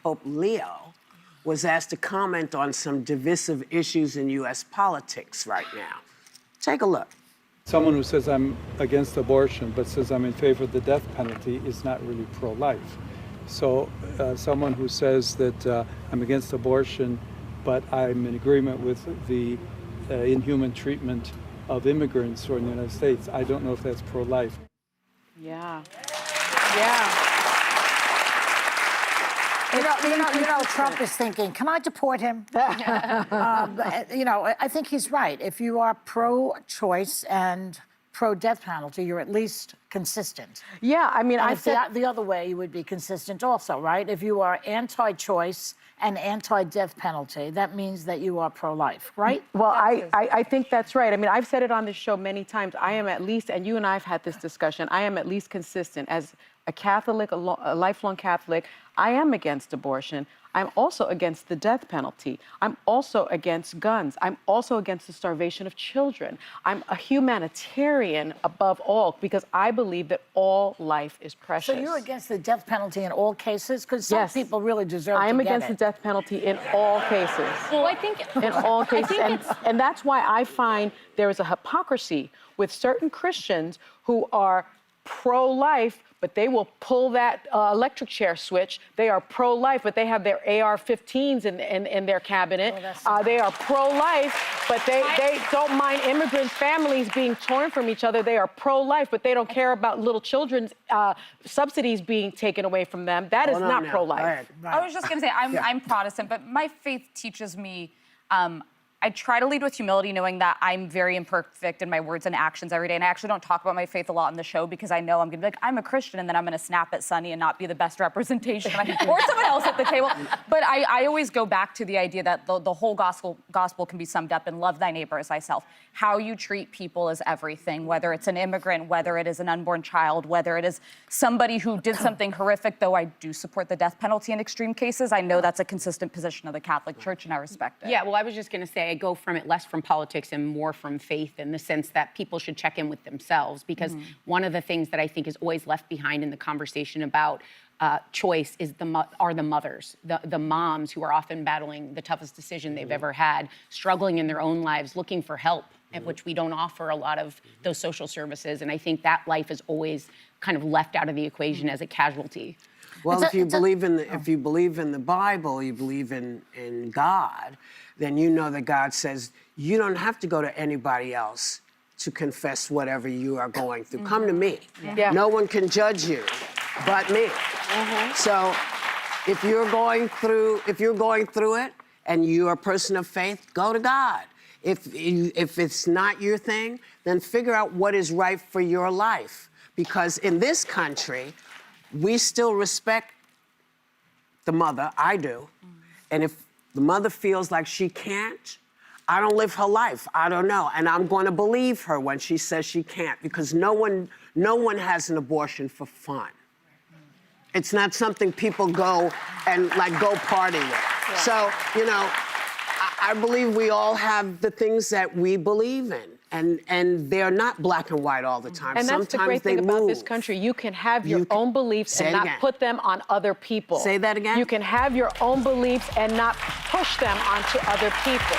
Pope Leo was asked to comment on some divisive issues in U.S. politics right now. Take a look. Someone who says I'm against abortion but says I'm in favor of the death penalty is not really pro-life. So someone who says that I'm against abortion but I'm in agreement with the inhuman treatment of immigrants who are in the United States, I don't know if that's pro-life. Yeah. Yeah. You know, Trump is thinking, can I deport him? I think he's right. If you are pro-choice and pro-death penalty, you're at least consistent. Yeah, I mean, the other way, you would be consistent also, right? If you are anti-choice and anti-death penalty, that means that you are pro-life, right? Well, I think that's right. I mean, I've said it on this show many times. I am at least, and you and I have had this discussion, I am at least consistent. As a Catholic, a lifelong Catholic, I am against abortion. I'm also against the death penalty. I'm also against guns. I'm also against the starvation of children. I'm a humanitarian above all because I believe that all life is precious. So you're against the death penalty in all cases? Because some people really deserve to get it. I am against the death penalty in all cases. Well, I think... In all cases. And that's why I find there is a hypocrisy with certain Christians who are pro-life, but they will pull that electric chair switch. They are pro-life, but they have their AR-15s in their cabinet. They are pro-life, but they don't mind immigrant families being torn from each other. They are pro-life, but they don't care about little children's subsidies being taken away from them. That is not pro-life. I was just going to say, I'm Protestant, but my faith teaches me I try to lead with humility, knowing that I'm very imperfect in my words and actions every day. And I actually don't talk about my faith a lot in the show because I know I'm going to be like, I'm a Christian, and then I'm going to snap at Sunny and not be the best representation or someone else at the table. But I always go back to the idea that the whole gospel can be summed up in love thy neighbor as thyself. How you treat people is everything, whether it's an immigrant, whether it is an unborn child, whether it is somebody who did something horrific, though I do support the death penalty in extreme cases. I know that's a consistent position of the Catholic Church, and I respect it. Yeah, well, I was just going to say, I go from it less from politics and more from faith, in the sense that people should check in with themselves, because one of the things that I think is always left behind in the conversation about choice is the mothers, the moms who are often battling the toughest decision they've ever had, struggling in their own lives, looking for help, at which we don't offer a lot of those social services. And I think that life is always kind of left out of the equation as a casualty. Well, if you believe in the Bible, you believe in God, then you know that God says you don't have to go to anybody else to confess whatever you are going through. Come to me. Yeah. No one can judge you but me. So if you're going through it and you're a person of faith, go to God. If it's not your thing, then figure out what is right for your life. Because in this country, we still respect the mother. I do. And if the mother feels like she can't, I don't live her life. I don't know. And I'm going to believe her when she says she can't, because no one has an abortion for fun. It's not something people go and go party with. Yeah. So, I believe we all have the things that we believe in. And they're not black and white all the time. And that's Sometimes the great thing about this country. You can have your own beliefs and not put them on other people. Say that again? You can have your own beliefs and not push them onto other people.